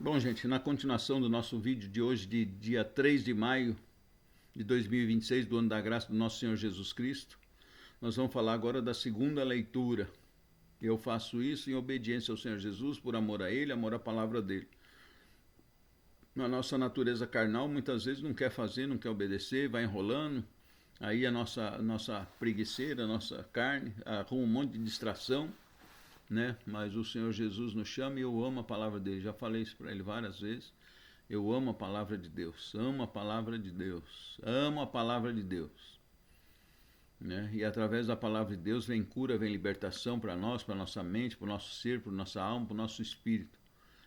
Bom, gente, na continuação do nosso vídeo de hoje, de dia 3 de maio de 2026, do ano da graça do nosso Senhor Jesus Cristo, nós vamos falar agora da segunda leitura. Eu faço isso em obediência ao Senhor Jesus, por amor a Ele, amor à palavra dEle. A nossa natureza carnal muitas vezes não quer fazer, não quer obedecer, vai enrolando. Aí a nossa preguiceira, a nossa carne, arruma um monte de distração, né? Mas o Senhor Jesus nos chama e eu amo a palavra dele. Já falei isso para ele várias vezes. Eu amo a palavra de Deus, amo a palavra de Deus, amo a palavra de Deus. Né? E através da palavra de Deus vem cura, vem libertação para nós, para nossa mente, para o nosso ser, para nossa alma, para o nosso espírito.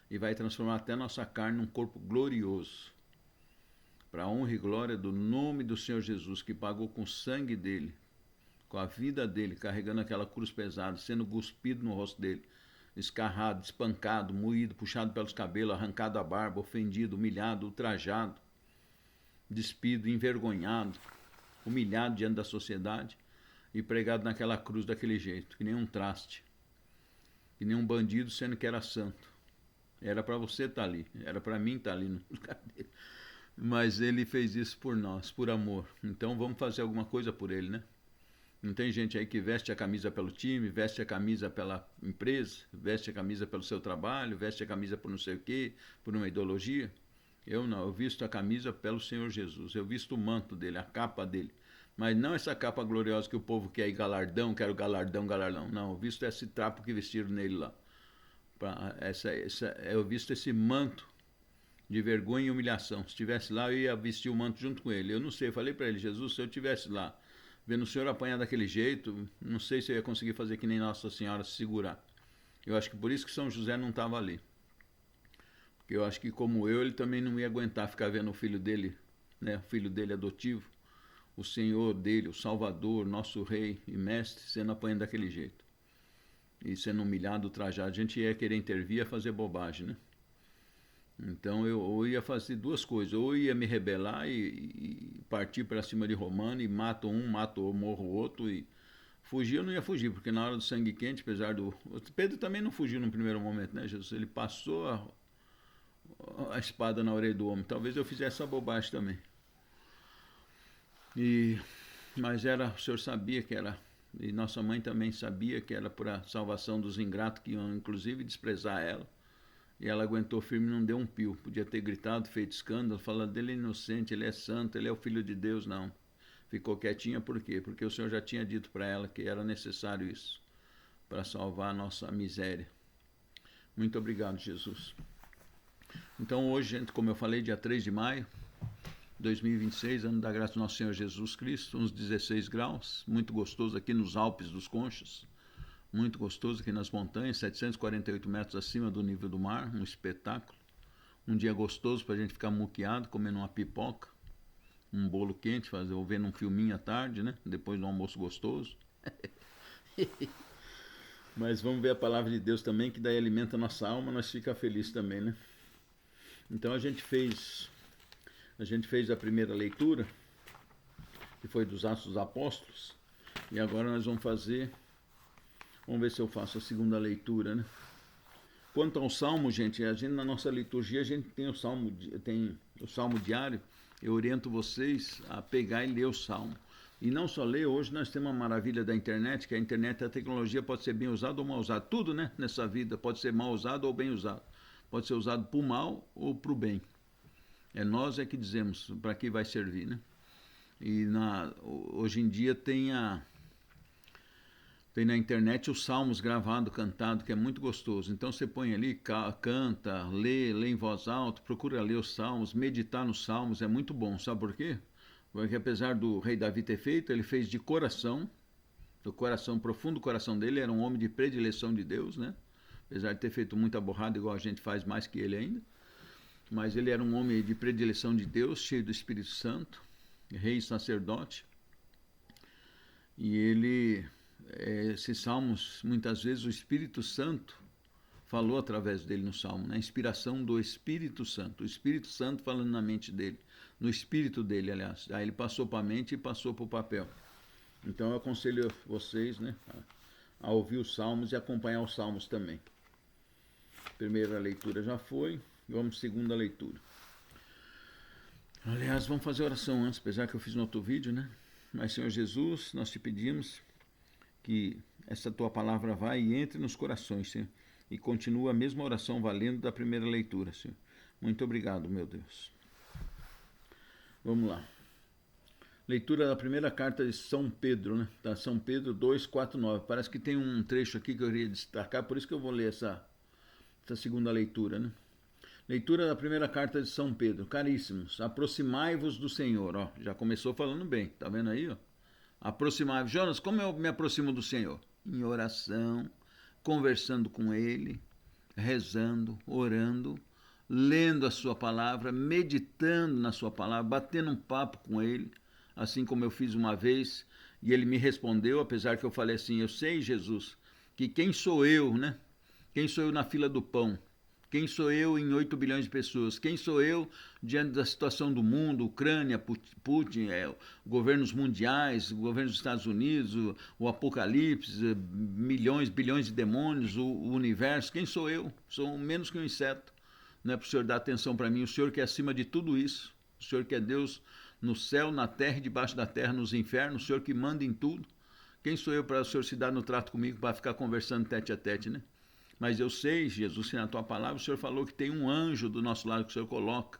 E vai transformar até nossa carne num corpo glorioso. Para a honra e glória do nome do Senhor Jesus, que pagou com o sangue dele, com a vida dele, carregando aquela cruz pesada, sendo cuspido no rosto dele, escarrado, espancado, moído, puxado pelos cabelos, arrancado a barba, ofendido, humilhado, ultrajado, despido, envergonhado, humilhado diante da sociedade e pregado naquela cruz daquele jeito, que nem um traste, que nem um bandido, sendo que era santo. Era para você estar ali, era para mim estar ali no lugar dele. Mas ele fez isso por nós, por amor. Então vamos fazer alguma coisa por ele, né? Não tem gente aí que veste a camisa pelo time, veste a camisa pela empresa, veste a camisa pelo seu trabalho, veste a camisa por não sei o quê, por uma ideologia. Eu não, eu visto a camisa pelo Senhor Jesus, eu visto o manto dele, a capa dele. Mas não essa capa gloriosa que o povo quer, galardão, quero galardão, galardão. Não, eu visto esse trapo que vestiram nele lá. Eu visto esse manto de vergonha e humilhação. Se estivesse lá, eu ia vestir o manto junto com ele. Eu não sei, eu falei para ele, Jesus, se eu estivesse lá, vendo o Senhor apanhar daquele jeito, não sei se eu ia conseguir fazer que nem Nossa Senhora se segurar. Eu acho que por isso que São José não estava ali. Porque eu acho que como eu, ele também não ia aguentar ficar vendo o filho dele, né, o filho dele adotivo, o Senhor dele, o Salvador, nosso Rei e Mestre, sendo apanhado daquele jeito. E sendo humilhado, ultrajado. A gente ia querer intervir, ia fazer bobagem, né? Então eu ia fazer duas coisas, ou ia me rebelar e partir para cima de Romano e mato um, morro o outro e fugir eu não ia fugir, porque na hora do sangue quente, apesar do... Pedro também não fugiu no primeiro momento, né, Jesus? Ele passou a espada na orelha do homem, talvez eu fizesse essa bobagem também. Mas o Senhor sabia que era, e nossa mãe também sabia que era por a salvação dos ingratos que iam inclusive desprezar ela. E ela aguentou firme e não deu um pio. Podia ter gritado, feito escândalo, falando dele é inocente, ele é santo, ele é o filho de Deus. Não. Ficou quietinha por quê? Porque o Senhor já tinha dito para ela que era necessário isso para salvar a nossa miséria. Muito obrigado, Jesus. Então hoje, gente, como eu falei, dia 3 de maio de 2026, ano da graça do nosso Senhor Jesus Cristo, uns 16 graus, muito gostoso aqui nos Alpes dos Conchas. Muito gostoso aqui nas montanhas, 748 metros acima do nível do mar, um espetáculo. Um dia gostoso para a gente ficar muqueado, comendo uma pipoca, um bolo quente, ou vendo um filminho à tarde, né? Depois do almoço gostoso. Mas vamos ver a palavra de Deus também, que daí alimenta a nossa alma, nós fica feliz também, né? Então a gente fez a primeira leitura, que foi dos Atos dos Apóstolos, e agora nós vamos ver se eu faço a segunda leitura, né? Quanto ao salmo, gente, na nossa liturgia a gente tem o salmo diário. Eu oriento vocês a pegar e ler o salmo. E não só ler, hoje nós temos uma maravilha da internet, que a internet, a tecnologia pode ser bem usada ou mal usada. Tudo, né, nessa vida pode ser mal usado ou bem usado. Pode ser usado para o mal ou para o bem. Nós que dizemos para que vai servir, né? E hoje em dia tem na internet os salmos gravados, cantados, que é muito gostoso. Então você põe ali, canta, lê em voz alta, procura ler os salmos, meditar nos salmos, é muito bom. Sabe por quê? Porque apesar do rei Davi ter feito, ele fez de coração, do coração, profundo coração dele, era um homem de predileção de Deus, né? Apesar de ter feito muita borrada, igual a gente faz mais que ele ainda. Mas ele era um homem de predileção de Deus, cheio do Espírito Santo, rei e sacerdote. E esses salmos, muitas vezes o Espírito Santo falou através dele no salmo, na inspiração do Espírito Santo, o Espírito Santo falando na mente dele, no espírito dele, aliás. Aí ele passou para a mente e passou para o papel. Então eu aconselho vocês, né, a ouvir os salmos e acompanhar os salmos também. Primeira leitura já foi, Vamos segunda leitura. Aliás, vamos fazer oração antes, apesar que eu fiz no outro vídeo, né? Mas, Senhor Jesus, nós te pedimos que essa tua palavra vá e entre nos corações, Senhor, e continua a mesma oração valendo da primeira leitura, Senhor. Muito obrigado, meu Deus. Vamos lá. Leitura da primeira carta de São Pedro, né? Tá, São Pedro 2, 4, 9. Parece que tem um trecho aqui que eu queria destacar, por isso que eu vou ler essa segunda leitura, né? Leitura da primeira carta de São Pedro. Caríssimos, aproximai-vos do Senhor. Ó, já começou falando bem, tá vendo aí? Ó? Aproximai-vos. Jonas, como eu me aproximo do Senhor? Em oração, conversando com Ele, rezando, orando, lendo a sua palavra, meditando na sua palavra, batendo um papo com Ele, assim como eu fiz uma vez, e Ele me respondeu, apesar que eu falei assim, eu sei, Jesus, que quem sou eu, né? Quem sou eu na fila do pão? Quem sou eu em 8 bilhões de pessoas? Quem sou eu diante da situação do mundo, Ucrânia, Putin, governos mundiais, governos dos Estados Unidos, o apocalipse, milhões, bilhões de demônios, o universo? Quem sou eu? Sou menos que um inseto. Não é para o Senhor dar atenção para mim, o Senhor que é acima de tudo isso, o Senhor que é Deus no céu, na terra e debaixo da terra, nos infernos, o Senhor que manda em tudo. Quem sou eu para o Senhor se dar no trato comigo, para ficar conversando tete a tete, né? Mas eu sei, Jesus, que na tua palavra o Senhor falou que tem um anjo do nosso lado que o Senhor coloca.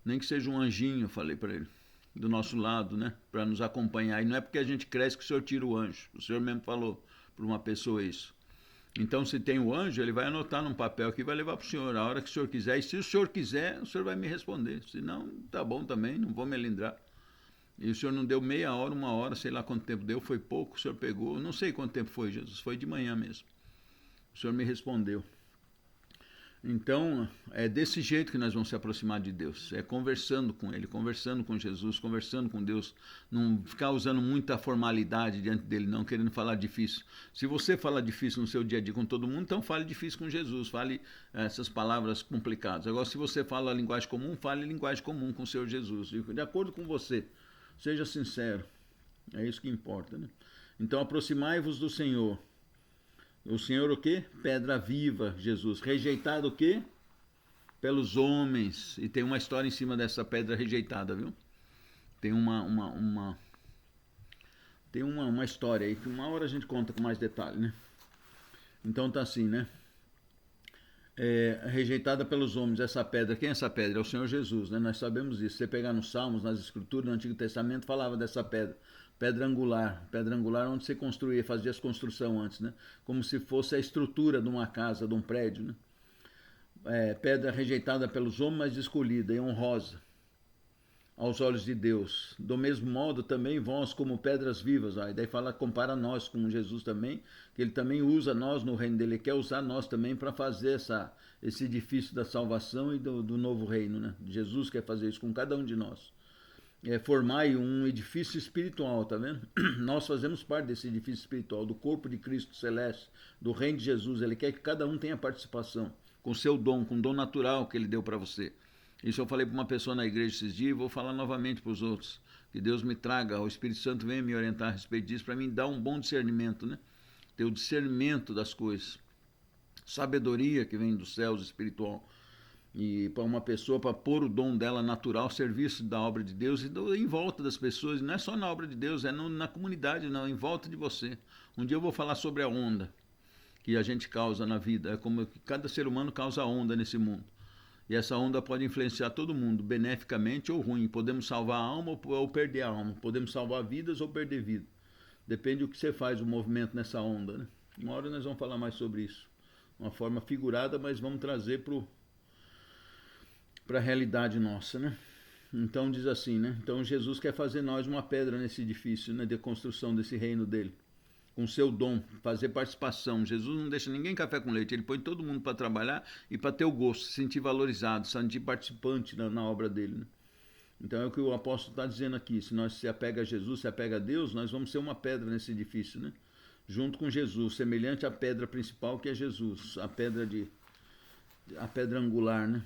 Nem que seja um anjinho, eu falei para ele, do nosso lado, né? Para nos acompanhar. E não é porque a gente cresce que o Senhor tira o anjo. O Senhor mesmo falou para uma pessoa isso. Então, se tem o anjo, ele vai anotar num papel que vai levar para o Senhor a hora que o Senhor quiser. E se o Senhor quiser, o Senhor vai me responder. Se não, tá bom também, não vou me melindrar. E o Senhor não deu meia hora, uma hora, sei lá quanto tempo deu, foi pouco, o Senhor pegou. Não sei quanto tempo foi, Jesus, foi de manhã mesmo. O Senhor me respondeu. Então, é desse jeito que nós vamos se aproximar de Deus. É conversando com Ele, conversando com Jesus, conversando com Deus. Não ficar usando muita formalidade diante dEle, não, querendo falar difícil. Se você fala difícil no seu dia a dia com todo mundo, então fale difícil com Jesus. Fale essas palavras complicadas. Agora, se você fala a linguagem comum, fale a linguagem comum com o Senhor Jesus. De acordo com você. Seja sincero. É isso que importa, né? Então, aproximai-vos do Senhor. O Senhor o quê? Pedra viva, Jesus. Rejeitado o quê? Pelos homens. E tem uma história em cima dessa pedra rejeitada, viu? Tem uma história aí que uma hora a gente conta com mais detalhe, né? Então tá assim, né? Rejeitada pelos homens, essa pedra. Quem é essa pedra? É o Senhor Jesus, né? Nós sabemos disso. Se você pegar nos Salmos, nas Escrituras, no Antigo Testamento, falava dessa pedra. Pedra angular onde você construía, fazia as construções antes, né? Como se fosse a estrutura de uma casa, de um prédio, né? Pedra rejeitada pelos homens, mas escolhida e honrosa aos olhos de Deus. Do mesmo modo, também vós como pedras vivas. E daí compara nós com Jesus também, que ele também usa nós no reino dele, ele quer usar nós também para fazer esse edifício da salvação e do novo reino, né? Jesus quer fazer isso com cada um de nós. Formai um edifício espiritual, tá vendo? Nós fazemos parte desse edifício espiritual, do corpo de Cristo celeste, do reino de Jesus. Ele quer que cada um tenha participação, com o seu dom, com o dom natural que ele deu para você. Isso eu falei para uma pessoa na igreja esses dias e vou falar novamente para os outros. Que Deus me traga, o Espírito Santo venha me orientar a respeito disso, para mim dar um bom discernimento, né? Ter o discernimento das coisas. Sabedoria que vem dos céus espiritual. E para uma pessoa, para pôr o dom dela natural ao serviço da obra de Deus e em volta das pessoas, não é só na obra de Deus, é na comunidade, não, em volta de você. Um dia eu vou falar sobre a onda que a gente causa na vida, é como cada ser humano causa onda nesse mundo. E essa onda pode influenciar todo mundo, beneficamente ou ruim. Podemos salvar a alma ou perder a alma, podemos salvar vidas ou perder vida. Depende do que você faz, o movimento nessa onda, né? Uma hora nós vamos falar mais sobre isso. Uma forma figurada, mas vamos trazer para a realidade nossa, né? Então diz assim, né? Então Jesus quer fazer nós uma pedra nesse edifício, né? De construção desse reino dele, com seu dom, fazer participação. Jesus não deixa ninguém café com leite, ele põe todo mundo para trabalhar e para ter o gosto, se sentir valorizado, se sentir participante na obra dele, né? Então é o que o apóstolo está dizendo aqui, se nós se apega a Jesus, se apega a Deus, nós vamos ser uma pedra nesse edifício, né? Junto com Jesus, semelhante à pedra principal que é Jesus, a pedra angular, né?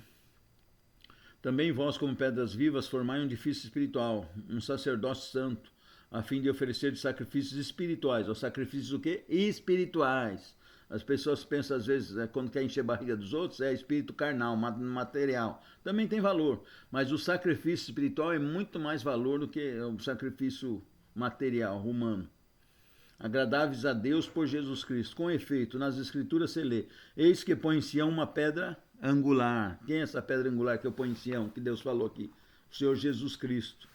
Também vós, como pedras vivas, formai um edifício espiritual, um sacerdócio santo, a fim de oferecer sacrifícios espirituais. Os sacrifícios o quê? Espirituais. As pessoas pensam, às vezes, quando quer encher a barriga dos outros, é espírito carnal, material. Também tem valor, mas o sacrifício espiritual é muito mais valor do que o sacrifício material, humano. Agradáveis a Deus por Jesus Cristo. Com efeito, nas Escrituras se lê: eis que põe em Sião uma pedra angular. Quem é essa pedra angular que eu ponho em Sião, que Deus falou aqui? O Senhor Jesus Cristo.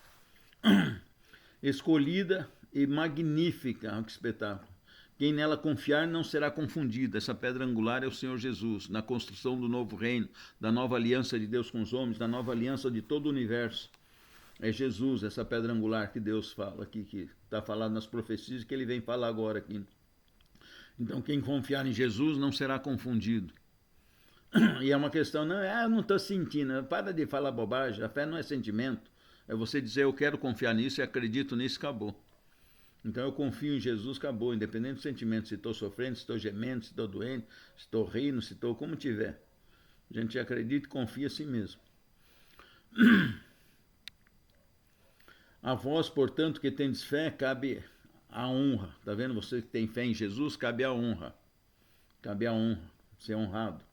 Escolhida e magnífica. Olha que espetáculo. Quem nela confiar não será confundido. Essa pedra angular é o Senhor Jesus, na construção do novo reino, da nova aliança de Deus com os homens, da nova aliança de todo o universo. É Jesus, essa pedra angular que Deus fala aqui, que está falado nas profecias, que ele vem falar agora aqui. Então, quem confiar em Jesus não será confundido. E é uma questão, não, eu não estou sentindo, para de falar bobagem, a fé não é sentimento. É você dizer, eu quero confiar nisso e acredito nisso, acabou. Então eu confio em Jesus, acabou, independente do sentimento, se estou sofrendo, se estou gemendo, se estou doente, se estou rindo, se estou como tiver. A gente acredita e confia assim mesmo. A vós, portanto, que tendes fé, cabe a honra. Está vendo? Você que tem fé em Jesus, cabe a honra. Cabe a honra, ser honrado.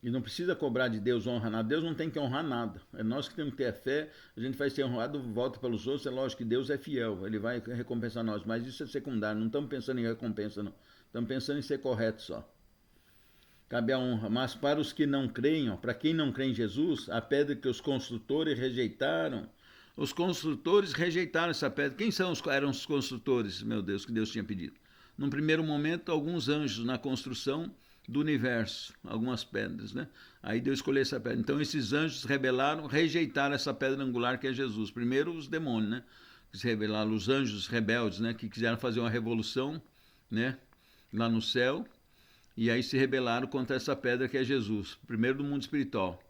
E não precisa cobrar de Deus honra nada. Deus não tem que honrar nada. É nós que temos que ter fé. A gente vai ser honrado, volta pelos outros. É lógico que Deus é fiel. Ele vai recompensar nós. Mas isso é secundário. Não estamos pensando em recompensa, não. Estamos pensando em ser correto só. Cabe a honra. Mas para os que não creem, para quem não crê em Jesus, a pedra que os construtores rejeitaram. Os construtores rejeitaram essa pedra. Quem eram os construtores, meu Deus, que Deus tinha pedido? Num primeiro momento, alguns anjos na construção do universo, algumas pedras, né? Aí Deus escolheu essa pedra. Então esses anjos rebelaram, rejeitaram essa pedra angular que é Jesus. Primeiro os demônios, né? Que se rebelaram, os anjos rebeldes, né? Que quiseram fazer uma revolução, né? Lá no céu. E aí se rebelaram contra essa pedra que é Jesus. Primeiro do mundo espiritual.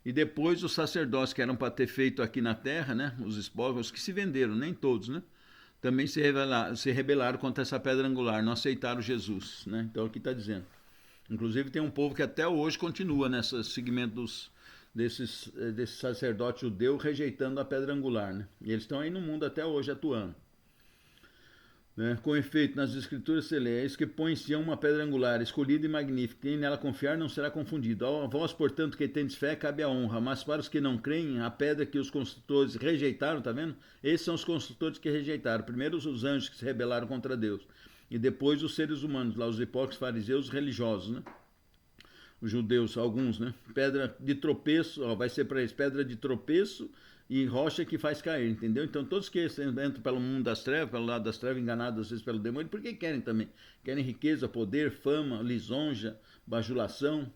E depois os sacerdotes que eram para ter feito aqui na terra, né? Os esposos, os que se venderam, nem todos, né? Também se rebelaram contra essa pedra angular, não aceitaram Jesus, né? Então aqui está dizendo. Inclusive tem um povo que até hoje continua nesse segmento desses sacerdotes judeus rejeitando a pedra angular, né? E eles estão aí no mundo até hoje atuando. Né? Com efeito, nas Escrituras se lê: eis que põe em Sião uma pedra angular, escolhida e magnífica. Quem nela confiar não será confundido. A vós, portanto, que tendes fé, cabe a honra. Mas para os que não creem, a pedra que os construtores rejeitaram, tá vendo? Esses são os construtores que rejeitaram. Primeiro os anjos que se rebelaram contra Deus. E depois os seres humanos, lá os hipócritas, fariseus, os religiosos, né? Os judeus, alguns, né? Pedra de tropeço, ó, vai ser para eles pedra de tropeço e rocha que faz cair, entendeu? Então todos que entram pelo mundo das trevas, pelo lado das trevas, enganados às vezes pelo demônio, porque querem também? Querem riqueza, poder, fama, lisonja, bajulação.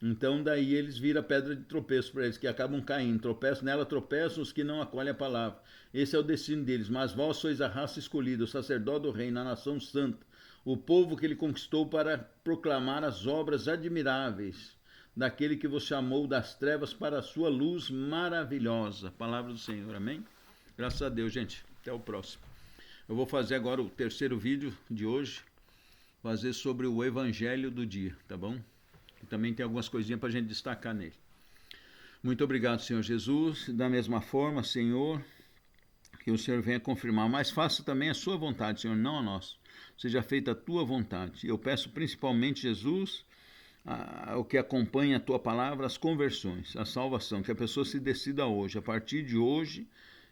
Então daí eles viram pedra de tropeço para eles, que acabam caindo. Tropeçam nela, tropeçam os que não acolhem a palavra. Esse é o destino deles. Mas vós sois a raça escolhida, o sacerdote do reino, a nação santa, o povo que ele conquistou para proclamar as obras admiráveis daquele que vos chamou das trevas para a sua luz maravilhosa. Palavra do Senhor, amém? Graças a Deus, gente. Até o próximo. Eu vou fazer agora o terceiro vídeo de hoje, fazer sobre o evangelho do dia, tá bom? E também tem algumas coisinhas para a gente destacar nele. Muito obrigado, Senhor Jesus. Da mesma forma, Senhor, que o Senhor venha confirmar, mas faça também a sua vontade, Senhor, não a nossa. Seja feita a tua vontade. Eu peço principalmente, Jesus, o que acompanha a tua palavra, as conversões, a salvação, que a pessoa se decida hoje. A partir de hoje,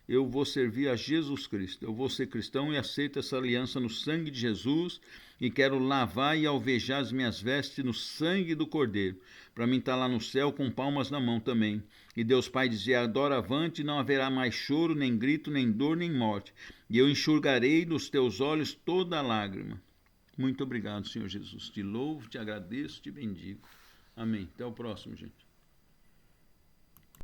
eu vou servir a Jesus Cristo. Eu vou ser cristão e aceito essa aliança no sangue de Jesus e quero lavar e alvejar as minhas vestes no sangue do Cordeiro. Para mim estar lá no céu com palmas na mão também. E Deus Pai dizia: doravante não haverá mais choro, nem grito, nem dor, nem morte. E eu enxugarei dos teus olhos toda lágrima. Muito obrigado, Senhor Jesus. Te louvo, te agradeço, te bendigo. Amém. Até o próximo, gente.